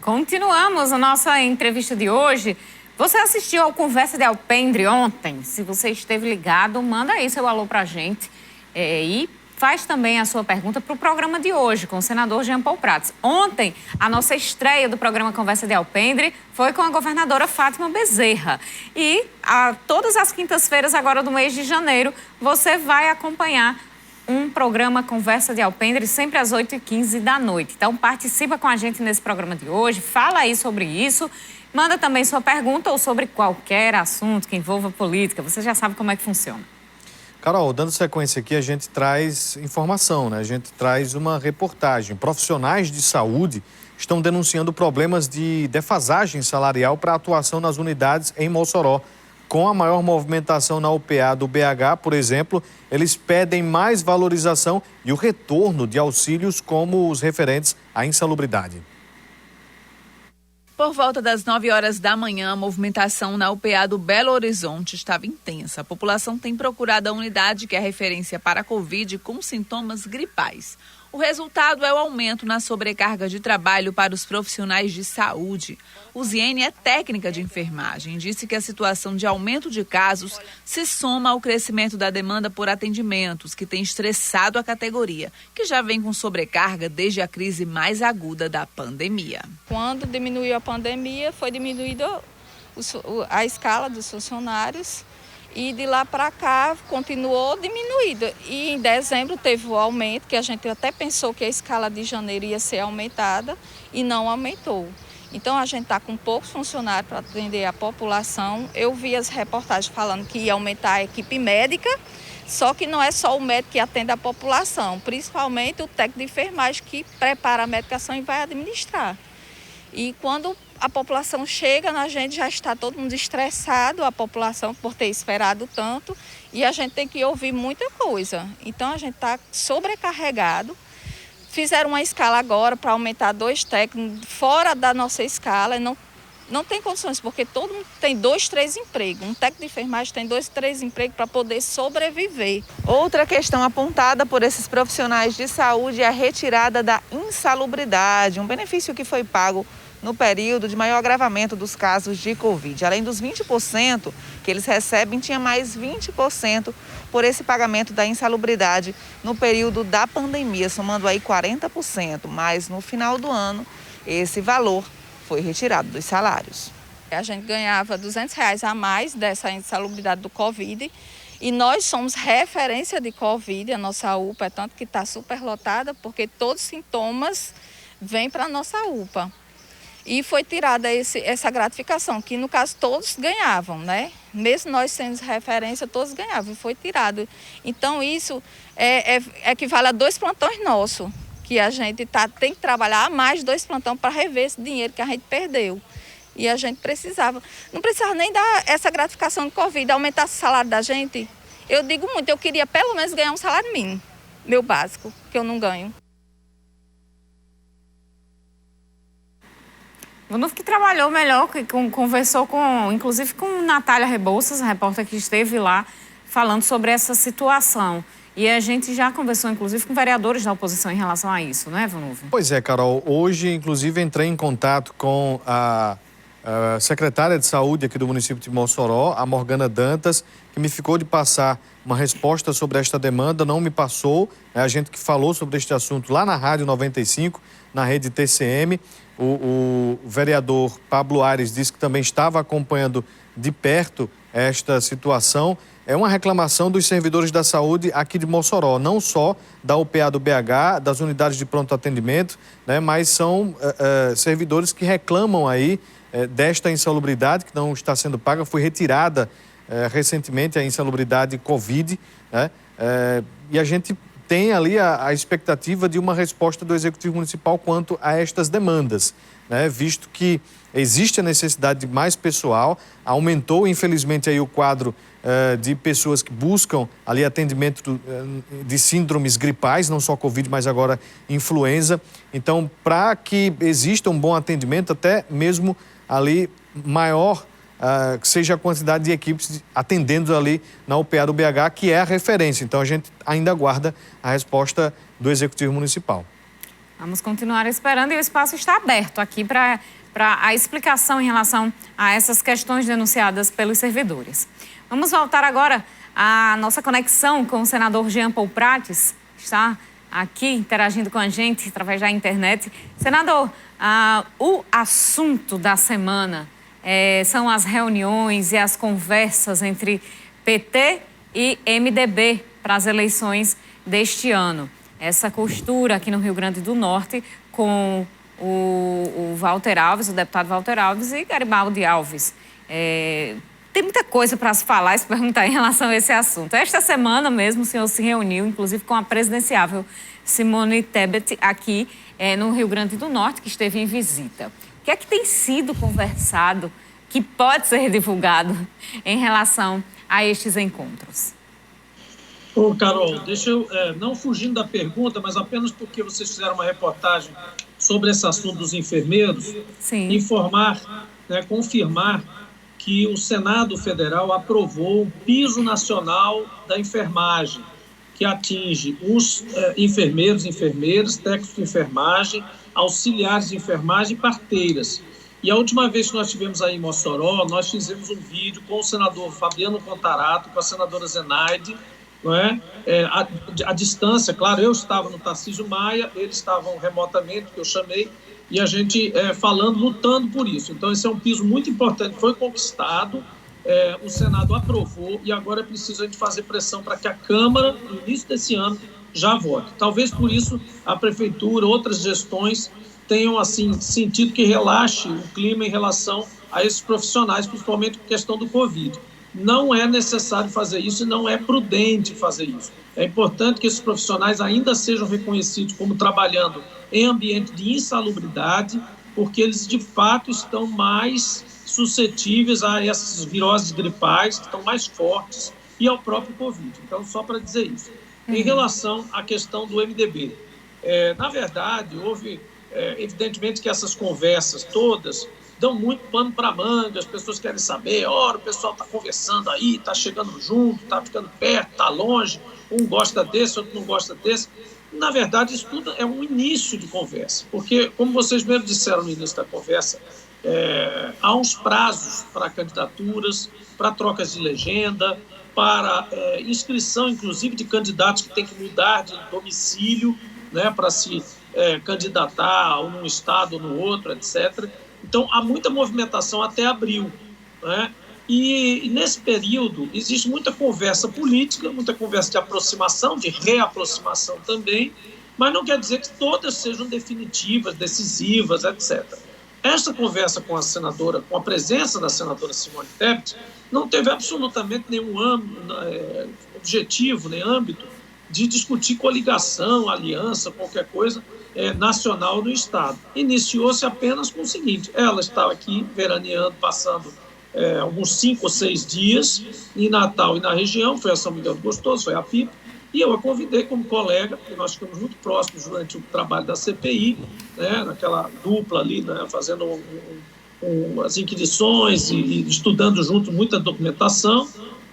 Continuamos a nossa entrevista de hoje. Você assistiu ao Conversa de Alpendre ontem? Se você esteve ligado, manda aí seu alô pra gente. E faz também a sua pergunta para o programa de hoje, com o senador Jean Paul Prats. Ontem, a nossa estreia do programa Conversa de Alpendre foi com a governadora Fátima Bezerra. E todas as quintas-feiras, agora do mês de janeiro, você vai acompanhar um programa Conversa de Alpendre, sempre às 8h15 da noite. Então, participa com a gente nesse programa de hoje, fala aí sobre isso, manda também sua pergunta ou sobre qualquer assunto que envolva política. Você já sabe como é que funciona. Carol, dando sequência aqui, a gente traz informação, né? A gente traz uma reportagem. Profissionais de saúde estão denunciando problemas de defasagem salarial para atuação nas unidades em Mossoró. Com a maior movimentação na UPA do BH, por exemplo, eles pedem mais valorização e o retorno de auxílios como os referentes à insalubridade. Por volta das 9 horas da manhã, a movimentação na UPA do Belo Horizonte estava intensa. A população tem procurado a unidade que é referência para a Covid com sintomas gripais. O resultado é o aumento na sobrecarga de trabalho para os profissionais de saúde. Uziene é técnica de enfermagem. Disse que a situação de aumento de casos se soma ao crescimento da demanda por atendimentos, que tem estressado a categoria, que já vem com sobrecarga desde a crise mais aguda da pandemia. Quando diminuiu a pandemia, foi diminuída a escala dos funcionários. E de lá para cá continuou diminuída. E em dezembro teve o aumento, que a gente até pensou que a escala de janeiro ia ser aumentada e não aumentou. Então a gente está com poucos funcionários para atender a população. Eu vi as reportagens falando que ia aumentar a equipe médica, só que não é só o médico que atende a população, principalmente o técnico de enfermagem que prepara a medicação e vai administrar. E quando a população chega na gente, já está todo mundo estressado, a população por ter esperado tanto, e a gente tem que ouvir muita coisa. Então a gente está sobrecarregado. Fizeram uma escala agora para aumentar 2 técnicos fora da nossa escala, não tem condições, porque todo mundo tem 2, 3 empregos. Um técnico de enfermagem tem 2, 3 empregos para poder sobreviver. Outra questão apontada por esses profissionais de saúde é a retirada da insalubridade, um benefício que foi pago no período de maior agravamento dos casos de Covid. Além dos 20% que eles recebem, tinha mais 20% por esse pagamento da insalubridade no período da pandemia, somando aí 40%. Mas no final do ano, esse valor foi retirado dos salários. A gente ganhava R$200 a mais dessa insalubridade do Covid e nós somos referência de Covid, a nossa UPA, é tanto que está superlotada, porque todos os sintomas vêm para a nossa UPA. E foi tirada essa gratificação, que no caso todos ganhavam, né? Mesmo nós sendo referência, todos ganhavam, e foi tirado. Então isso equivale a 2 plantões nossos, que a gente tem que trabalhar mais 2 plantões para rever esse dinheiro que a gente perdeu. E a gente não precisava nem dar essa gratificação de Covid, aumentar o salário da gente. Eu digo muito, eu queria pelo menos ganhar um salário mínimo, meu básico, que eu não ganho. Vanuf que trabalhou melhor, que conversou inclusive com Natália Rebouças, a repórter que esteve lá, falando sobre essa situação. E a gente já conversou, inclusive, com vereadores da oposição em relação a isso, não é, Vanuf? Pois é, Carol. Hoje, inclusive, entrei em contato com a secretária de saúde aqui do município de Mossoró, a Morgana Dantas, que me ficou de passar uma resposta sobre esta demanda, não me passou. É a gente que falou sobre este assunto lá na Rádio 95, na rede TCM. O vereador Pablo Aires disse que também estava acompanhando de perto esta situação. É uma reclamação dos servidores da saúde aqui de Mossoró, não só da UPA do BH, das unidades de pronto atendimento, né, mas são servidores que reclamam aí desta insalubridade que não está sendo paga. Foi retirada recentemente a insalubridade Covid, né, e a gente tem ali a expectativa de uma resposta do Executivo Municipal quanto a estas demandas, né, visto que existe a necessidade de mais pessoal, aumentou infelizmente aí o quadro de pessoas que buscam ali atendimento de síndromes gripais, não só Covid, mas agora influenza. Então, para que exista um bom atendimento, até mesmo ali maior que seja a quantidade de equipes atendendo ali na UPA do BH, que é a referência. Então, a gente ainda aguarda a resposta do Executivo Municipal. Vamos continuar esperando e o espaço está aberto aqui para a explicação em relação a essas questões denunciadas pelos servidores. Vamos voltar agora à nossa conexão com o senador Jean Paul Prates, que está aqui interagindo com a gente através da internet. Senador, o assunto da semana são as reuniões e as conversas entre PT e MDB para as eleições deste ano. Essa costura aqui no Rio Grande do Norte com o Walter Alves, o deputado Walter Alves e Garibaldi Alves. Tem muita coisa para se falar e se perguntar em relação a esse assunto. Esta semana mesmo o senhor se reuniu, inclusive, com a presidenciável Simone Tebet aqui no Rio Grande do Norte, que esteve em visita. O que é que tem sido conversado que pode ser divulgado em relação a estes encontros? Ô, Carol, deixa eu, não fugindo da pergunta, mas apenas porque vocês fizeram uma reportagem sobre esse assunto dos enfermeiros, Sim. informar, confirmar que o Senado Federal aprovou o piso nacional da enfermagem, que atinge os enfermeiros, enfermeiras, técnicos de enfermagem, auxiliares de enfermagem e parteiras. E a última vez que nós estivemos aí em Mossoró, nós fizemos um vídeo com o senador Fabiano Contarato, com a senadora Zenaide, não é? A distância, claro, eu estava no Tarcísio Maia, eles estavam remotamente, que eu chamei, e a gente falando, lutando por isso. Então, esse é um piso muito importante, foi conquistado, o Senado aprovou, e agora é preciso a gente fazer pressão para que a Câmara, no início desse ano, já vote. Talvez por isso a Prefeitura, outras gestões, tenham, assim, sentido que relaxe o clima em relação a esses profissionais, principalmente com a questão do Covid. Não é necessário fazer isso e não é prudente fazer isso. É importante que esses profissionais ainda sejam reconhecidos como trabalhando em ambiente de insalubridade, porque eles, de fato, estão mais suscetíveis a essas viroses gripais, que estão mais fortes, e ao próprio Covid. Então, só para dizer isso. Em relação à questão do MDB, na verdade, houve, evidentemente, que essas conversas todas dão muito pano para manga, as pessoas querem saber, ora, o pessoal está conversando aí, está chegando junto, está ficando perto, está longe, um gosta desse, outro não gosta desse. Na verdade, isso tudo é um início de conversa, porque, como vocês mesmo disseram no início da conversa, há uns prazos para candidaturas, para trocas de legenda, para inscrição, inclusive, de candidatos que têm que mudar de domicílio, né, para se candidatar ou num estado ou no outro, etc. Então, há muita movimentação até abril, né? E nesse período existe muita conversa política, muita conversa de aproximação, de reaproximação também, mas não quer dizer que todas sejam definitivas, decisivas, etc. Esta conversa com a senadora, com a presença da senadora Simone Tebet, não teve absolutamente nenhum objetivo, nem âmbito de discutir coligação, aliança, qualquer coisa nacional do Estado. Iniciou-se apenas com o seguinte: ela estava aqui veraneando, passando alguns 5 ou 6 dias em Natal e na região, foi a São Miguel do Gostoso, foi a Pipa, e eu a convidei como colega, porque nós ficamos muito próximos durante o trabalho da CPI, né, naquela dupla ali, né, fazendo as inquisições e estudando junto muita documentação.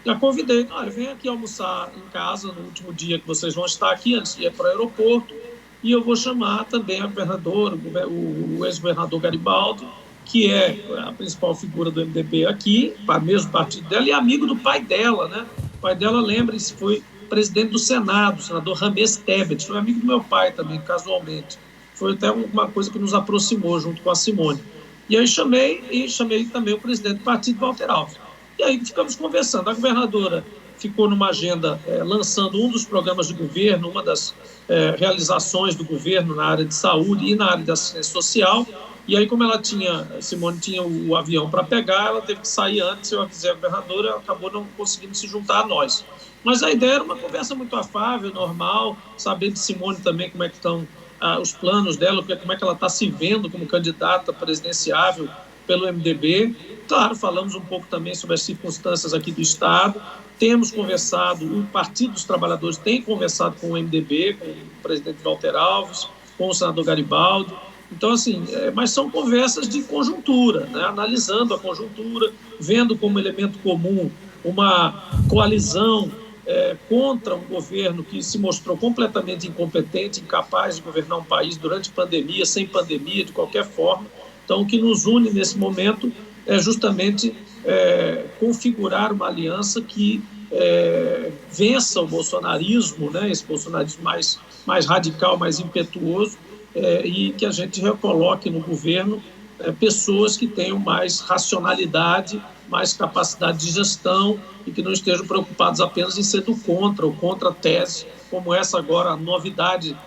Já convidei, olha, vem aqui almoçar em casa no último dia que vocês vão estar aqui, antes de ir para o aeroporto, e eu vou chamar também a governadora, o ex-governador Garibaldi, que é a principal figura do MDB aqui, para o mesmo partido dela, e amigo do pai dela, né? O pai dela, lembrem-se, foi presidente do Senado, o senador Ramês Tebet, foi amigo do meu pai também, casualmente. Foi até uma coisa que nos aproximou junto com a Simone. E aí chamei também o presidente do partido, Walter Alves. E aí ficamos conversando. A governadora ficou numa agenda lançando um dos programas do governo, uma das realizações do governo na área de saúde e na área da assistência social. E aí, como Simone tinha o avião para pegar, ela teve que sair antes, eu avisei a governadora, ela acabou não conseguindo se juntar a nós. Mas a ideia era uma conversa muito afável, normal, saber de Simone também como é que estão os planos dela, como é que ela está se vendo como candidata presidenciável pelo MDB. Claro, falamos um pouco também sobre as circunstâncias aqui do Estado, temos conversado, o Partido dos Trabalhadores tem conversado com o MDB, com o presidente Walter Alves, com o senador Garibaldi. Então, assim, mas são conversas de conjuntura, né? Analisando a conjuntura, vendo como elemento comum uma coalizão contra um governo que se mostrou completamente incompetente, incapaz de governar um país durante pandemia, sem pandemia, de qualquer forma. Então, o que nos une nesse momento é justamente configurar uma aliança que vença o bolsonarismo, né, esse bolsonarismo mais radical, mais impetuoso, e que a gente recoloque no governo pessoas que tenham mais racionalidade, mais capacidade de gestão e que não estejam preocupados apenas em ser do contra ou contra-tese, como essa agora, a novidade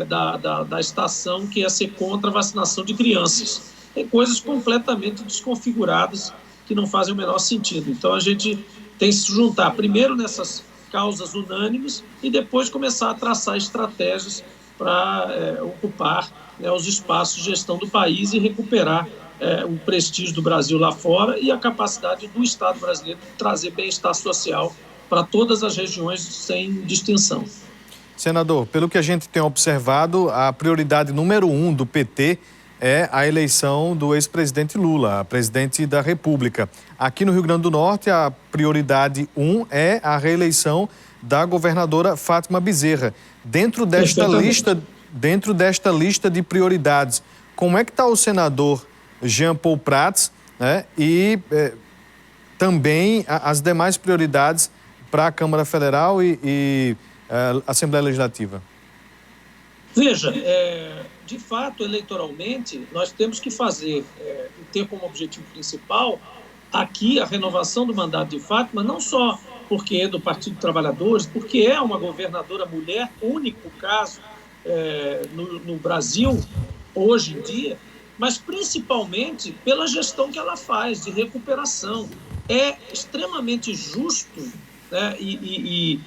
da estação, que é ser contra a vacinação de crianças. Tem coisas completamente desconfiguradas que não fazem o menor sentido. Então, a gente tem que se juntar primeiro nessas causas unânimes e depois começar a traçar estratégias para ocupar os espaços de gestão do país e recuperar o prestígio do Brasil lá fora e a capacidade do Estado brasileiro de trazer bem-estar social para todas as regiões sem distinção. Senador, pelo que a gente tem observado, a prioridade número 1 do PT é a eleição do ex-presidente Lula, presidente da República. Aqui no Rio Grande do Norte, a prioridade 1 é a reeleição da governadora Fátima Bezerra. Dentro desta lista de prioridades, como é que está o senador Jean Paul Prats, né, e também as demais prioridades para a Câmara Federal e Assembleia Legislativa? Veja, de fato, eleitoralmente, nós temos que fazer e ter como objetivo principal aqui a renovação do mandato de Fátima, não só porque é do Partido dos Trabalhadores, porque é uma governadora mulher, único caso no Brasil hoje em dia, mas principalmente pela gestão que ela faz de recuperação. É extremamente justo, né, e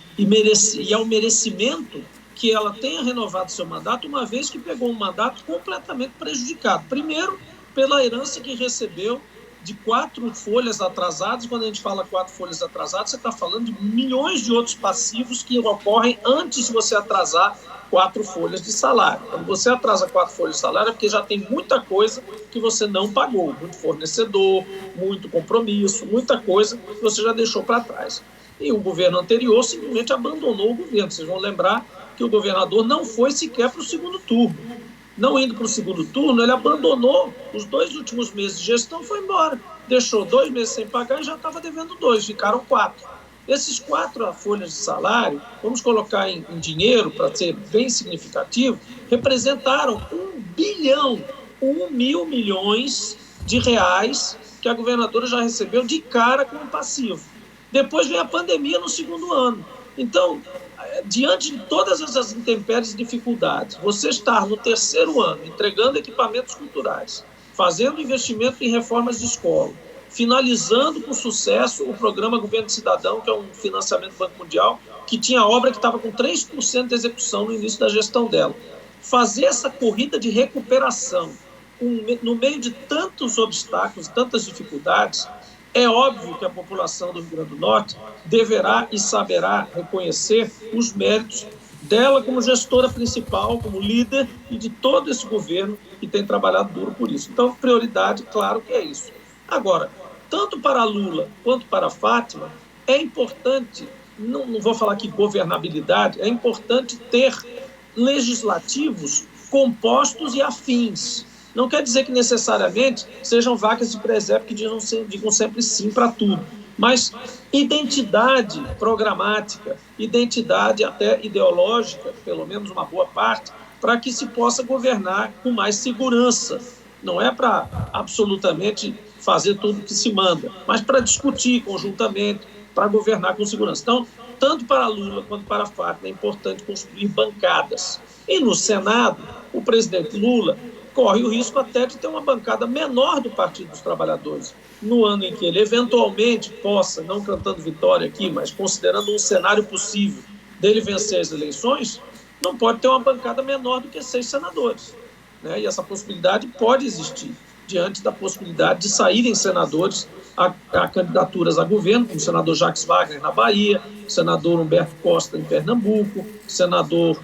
é um merecimento que ela tenha renovado seu mandato, uma vez que pegou um mandato completamente prejudicado. Primeiro, pela herança que recebeu de 4 folhas atrasadas. Quando a gente fala 4 folhas atrasadas, você está falando de milhões de outros passivos que ocorrem antes de você atrasar 4 folhas de salário. Quando você atrasa 4 folhas de salário é porque já tem muita coisa que você não pagou, muito fornecedor, muito compromisso, muita coisa que você já deixou para trás. E o governo anterior simplesmente abandonou o governo. Vocês vão lembrar que o governador não foi sequer para o segundo turno. Não indo para o segundo turno, ele abandonou os 2 últimos meses de gestão e foi embora. Deixou 2 meses sem pagar e já estava devendo 2, ficaram 4. Esses 4 folhas de salário, vamos colocar em dinheiro para ser bem significativo, representaram 1 bilhão, 1 mil milhões de reais que a governadora já recebeu de cara como passivo. Depois vem a pandemia no segundo ano. Então, diante de todas essas intempéries e dificuldades, você estar no 3º ano entregando equipamentos culturais, fazendo investimento em reformas de escola, finalizando com sucesso o programa Governo Cidadão, que é um financiamento do Banco Mundial, que tinha obra que estava com 3% de execução no início da gestão dela. Fazer essa corrida de recuperação no meio de tantos obstáculos, tantas dificuldades, é óbvio que a população do Rio Grande do Norte deverá e saberá reconhecer os méritos dela como gestora principal, como líder e de todo esse governo que tem trabalhado duro por isso. Então, prioridade, claro que é isso. Agora, tanto para Lula quanto para Fátima, é importante, não vou falar aqui governabilidade, é importante ter legislativos compostos e afins. Não quer dizer que necessariamente sejam vacas de presépio que digam sempre sim para tudo, mas identidade programática, identidade até ideológica, pelo menos uma boa parte, para que se possa governar com mais segurança. Não é para absolutamente fazer tudo o que se manda, mas para discutir conjuntamente, para governar com segurança. Então, tanto para Lula quanto para Fátima é importante construir bancadas. E no Senado, o presidente Lula corre o risco até de ter uma bancada menor do Partido dos Trabalhadores. No ano em que ele eventualmente possa, não cantando vitória aqui, mas considerando um cenário possível dele vencer as eleições, não pode ter uma bancada menor do que 6 senadores. Né? E essa possibilidade pode existir, diante da possibilidade de saírem senadores a candidaturas a governo, como o senador Jacques Wagner na Bahia, o senador Humberto Costa em Pernambuco, o senador...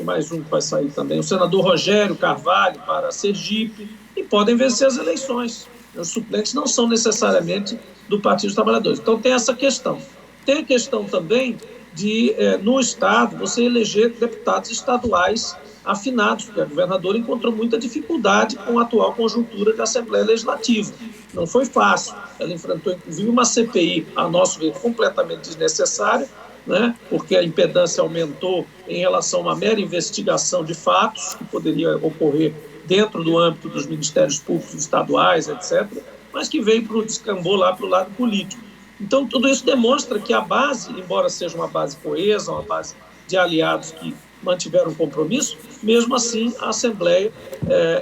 mais um que vai sair também, o senador Rogério Carvalho para Sergipe, e podem vencer as eleições. Os suplentes não são necessariamente do Partido dos Trabalhadores. Então tem essa questão. Tem a questão também de, no Estado, você eleger deputados estaduais afinados, porque a governadora encontrou muita dificuldade com a atual conjuntura da Assembleia Legislativa. Não foi fácil. Ela enfrentou, inclusive, uma CPI, a nosso ver, completamente desnecessária, né? Porque a impedância aumentou em relação a uma mera investigação de fatos que poderia ocorrer dentro do âmbito dos ministérios públicos estaduais, etc., mas que veio descambou lá para o lado político. Então, tudo isso demonstra que a base, embora seja uma base coesa, uma base de aliados que mantiveram compromisso, mesmo assim a Assembleia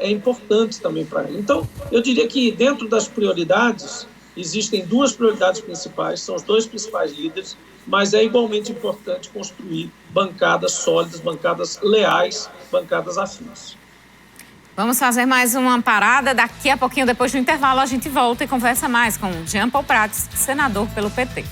é importante também para ela. Então, eu diria que dentro das prioridades, existem duas prioridades principais, são os dois principais líderes, mas é igualmente importante construir bancadas sólidas, bancadas leais, bancadas afins. Vamos fazer mais uma parada. Daqui a pouquinho, depois do intervalo, a gente volta e conversa mais com Jean Paul Prats, senador pelo PT.